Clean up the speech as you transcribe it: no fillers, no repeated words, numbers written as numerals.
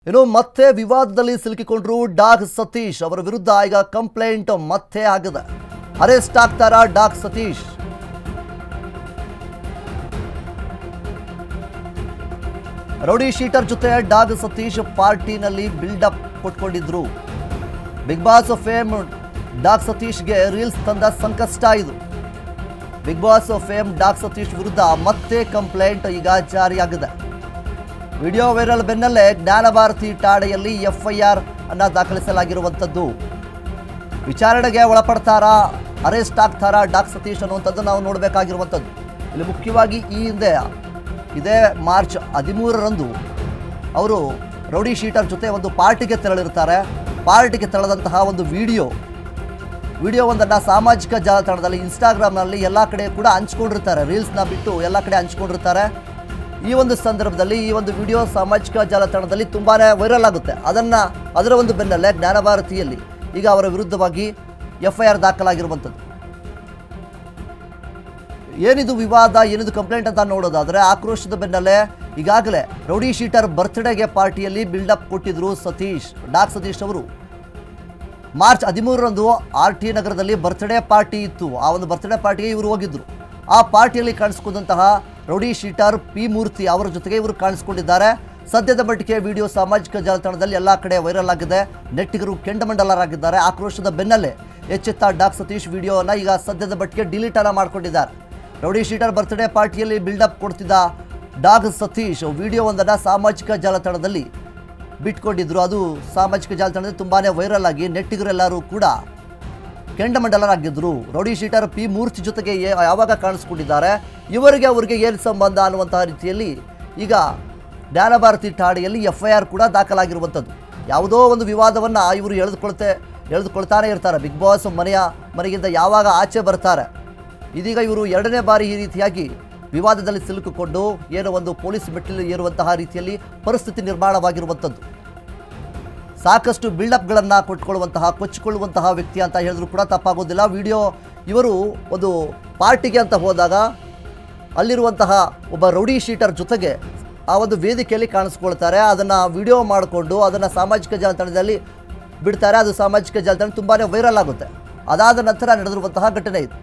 ಇನ್ನು ಮತ್ತೆ ವಿವಾದದಲ್ಲಿ ಸಿಲುಕಿಕೊಂಡ್ರು ಡಾಗ್ ಸತೀಶ್ ಅವರ ವಿರುದ್ಧ ಈಗ ಕಂಪ್ಲೇಂಟ್ ಮತ್ತೆ ಆಗಿದೆ. ಅರೆಸ್ಟ್ ಆಗ್ತಾರಾ ಡಾಗ್ ಸತೀಶ್? ರೌಡಿ ಶೀಟರ್ ಜೊತೆ ಡಾಗ್ ಸತೀಶ್ ಪಾರ್ಟಿನಲ್ಲಿ ಬಿಲ್ಡಪ್ ಕೊಟ್ಕೊಂಡಿದ್ರು. ಬಿಗ್ ಬಾಸ್ ಫೇಮ್ ಡಾಗ್ ಸತೀಶ್ಗೆ ರೀಲ್ಸ್ ತಂದ ಸಂಕಷ್ಟ ಇದು. Bigg Boss fame dog Satish ವಿರುದ್ಧ ಮತ್ತೆ ಕಂಪ್ಲೇಂಟ್ ಈಗ ಜಾರಿಯಾಗಿದೆ. ವಿಡಿಯೋ ವೈರಲ್ ಬೆನ್ನಲ್ಲೇ ಜ್ಞಾನಭಾರತಿ ಠಾಣೆಯಲ್ಲಿ ಎಫ್ಐಆರ್ ಅನ್ನ ದಾಖಲಿಸಲಾಗಿರುವಂಥದ್ದು. ವಿಚಾರಣೆಗೆ ಒಳಪಡ್ತಾರಾ, ಅರೆಸ್ಟ್ ಆಗ್ತಾರಾ ಡಾಗ್ ಸತೀಶ್ ಅನ್ನುವಂಥದ್ದು ನಾವು ನೋಡಬೇಕಾಗಿರುವಂಥದ್ದು. ಇಲ್ಲಿ ಮುಖ್ಯವಾಗಿ ಈ ಹಿಂದೆ ಇದೇ ಮಾರ್ಚ್ 13ರಂದು ಅವರು ರೌಡಿ ಶೀಟರ್ ಜೊತೆ ಒಂದು ಪಾರ್ಟಿಗೆ ತೆರಳಿರ್ತಾರೆ. ಪಾರ್ಟಿಗೆ ತೆರಳದಂತಹ ಒಂದು ವಿಡಿಯೋವೊಂದನ್ನು ಸಾಮಾಜಿಕ ಜಾಲತಾಣದಲ್ಲಿ ಇನ್ಸ್ಟಾಗ್ರಾಮ್ನಲ್ಲಿ ಎಲ್ಲ ಕಡೆ ಕೂಡ ಹಂಚ್ಕೊಂಡಿರ್ತಾರೆ. ರೀಲ್ಸ್ನ ಬಿಟ್ಟು ಎಲ್ಲ ಕಡೆ ಹಂಚ್ಕೊಂಡಿರ್ತಾರೆ. ಈ ಒಂದು ಸಂದರ್ಭದಲ್ಲಿ ಈ ಒಂದು ವಿಡಿಯೋ ಸಾಮಾಜಿಕ ಜಾಲತಾಣದಲ್ಲಿ ತುಂಬಾ ವೈರಲ್ ಆಗುತ್ತೆ. ಅದರ ಒಂದು ಬೆನ್ನಲ್ಲೇ ಜ್ಞಾನಭಾರತಿಯಲ್ಲಿ ಈಗ ಅವರ ವಿರುದ್ಧವಾಗಿ ಎಫ್ಐಆರ್ ದಾಖಲಾಗಿರುವಂಥದ್ದು. ಏನಿದು ವಿವಾದ, ಏನಿದು ಕಂಪ್ಲೇಂಟ್ ಅಂತ ನೋಡೋದಾದರೆ, ಆಕ್ರೋಶದ ಬೆನ್ನಲ್ಲೇ ಈಗಾಗಲೇ ರೌಡಿ ಶೀಟರ್ ಬರ್ತ್ಡೇಗೆ ಪಾರ್ಟಿಯಲ್ಲಿ ಬಿಲ್ಡಪ್ ಕೊಟ್ಟಿದ್ರು ಡಾಗ್ ಸತೀಶ್ ಅವರು. ಮಾರ್ಚ್ 13ರಂದು RT ನಗರದಲ್ಲಿ ಬರ್ತ್ಡೇ ಪಾರ್ಟಿ ಇತ್ತು. ಆ ಒಂದು ಬರ್ತ್ಡೇ ಪಾರ್ಟಿಗೆ ಇವರು ಹೋಗಿದ್ರು. ಆ ಪಾರ್ಟಿಯಲ್ಲಿ ಕಾಣಿಸ್ಕೊಂಡಂತಹ ರೌಡಿ ಶೀಟರ್ ಪಿ ಮೂರ್ತಿ ಅವರ ಜೊತೆಗೆ ಇವರು ಕಾಣಿಸ್ಕೊಂಡಿದ್ದಾರೆ. ಸದ್ಯದ ಮಟ್ಟಿಗೆ ವಿಡಿಯೋ ಸಾಮಾಜಿಕ ಜಾಲತಾಣದಲ್ಲಿ ಎಲ್ಲ ಕಡೆ ವೈರಲ್ ಆಗಿದೆ. ನೆಟ್ಟಿಗರು ಕೆಂಡಮಂಡಲರಾಗಿದ್ದಾರೆ. ಆಕ್ರೋಶದ ಬೆನ್ನಲ್ಲೇ ಎಚ್ಚೆತ್ತ ಡಾಗ್ ಸತೀಶ್ ವಿಡಿಯೋನ ಈಗ ಸದ್ಯದ ಮಟ್ಟಿಗೆ ಡಿಲೀಟ್ ಮಾಡಿಕೊಂಡಿದ್ದಾರೆ. ರೌಡಿ ಶೀಟರ್ ಬರ್ತ್ಡೇ ಪಾರ್ಟಿಯಲ್ಲಿ ಬಿಲ್ಡಪ್ ಕೊಡ್ತಿದ್ದ ಡಾಗ್ ಸತೀಶ್ ವಿಡಿಯೋವೊಂದನ್ನು ಸಾಮಾಜಿಕ ಜಾಲತಾಣದಲ್ಲಿ ಬಿಟ್ಕೊಂಡಿದ್ರು. ಅದು ಸಾಮಾಜಿಕ ಜಾಲತಾಣದಲ್ಲಿ ತುಂಬಾ ವೈರಲ್ ಆಗಿ ನೆಟ್ಟಿಗರೆಲ್ಲರೂ ಕೂಡ ಕೆಂಡಮಂಡಲರಾಗಿದ್ದರು. ರೌಡಿ ಶೀಟರ್ ಪಿ ಮೂರ್ತಿ ಜೊತೆಗೆ ಯಾವಾಗ ಕಾಣಿಸ್ಕೊಂಡಿದ್ದಾರೆ, ಅವ್ರಿಗೆ ಏನು ಸಂಬಂಧ ಅನ್ನುವಂತಹ ರೀತಿಯಲ್ಲಿ ಈಗ ಜ್ಞಾನಭಾರತಿ ಠಾಣೆಯಲ್ಲಿ ಎಫ್ಐಆರ್ ಕೂಡ ದಾಖಲಾಗಿರುವಂಥದ್ದು. ಯಾವುದೋ ಒಂದು ವಿವಾದವನ್ನು ಇವರು ಎಳೆದುಕೊಳ್ತಾನೆ ಇರ್ತಾರೆ. ಬಿಗ್ ಬಾಸ್ ಮನೆಯಿಂದ ಯಾವಾಗ ಆಚೆ ಬರ್ತಾರೆ, ಇದೀಗ ಇವರು 2ನೇ ಬಾರಿ ಈ ರೀತಿಯಾಗಿ ವಿವಾದದಲ್ಲಿ ಸಿಲುಕಿಕೊಂಡು ಏನೋ ಒಂದು ಪೊಲೀಸ್ ಮೆಟ್ಟಿಲು ಏರುವಂತಹ ರೀತಿಯಲ್ಲಿ ಪರಿಸ್ಥಿತಿ ನಿರ್ಮಾಣವಾಗಿರುವಂಥದ್ದು. ಸಾಕಷ್ಟು ಬಿಲ್ಡಪ್ಗಳನ್ನು ಕೊಚ್ಚಿಕೊಳ್ಳುವಂತಹ ವ್ಯಕ್ತಿ ಅಂತ ಹೇಳಿದ್ರು ಕೂಡ ತಪ್ಪಾಗೋದಿಲ್ಲ. ಇವರು ಒಂದು ಪಾರ್ಟಿಗೆ ಅಂತ ಹೋದಾಗ ಅಲ್ಲಿರುವಂತಹ ಒಬ್ಬ ರೌಡಿ ಶೀಟರ್ ಜೊತೆಗೆ ಆ ಒಂದು ವೇದಿಕೆಯಲ್ಲಿ ಕಾಣಿಸ್ಕೊಳ್ತಾರೆ. ಅದನ್ನು ವಿಡಿಯೋ ಮಾಡಿಕೊಂಡು ಅದನ್ನು ಸಾಮಾಜಿಕ ಜಾಲತಾಣದಲ್ಲಿ ಬಿಡ್ತಾರೆ. ಅದು ಸಾಮಾಜಿಕ ಜಾಲತಾಣ ತುಂಬಾ ವೈರಲ್ ಆಗುತ್ತೆ. ಅದಾದ ನಂತರ ನಡೆದಿರುವಂತಹ ಘಟನೆ ಇದು.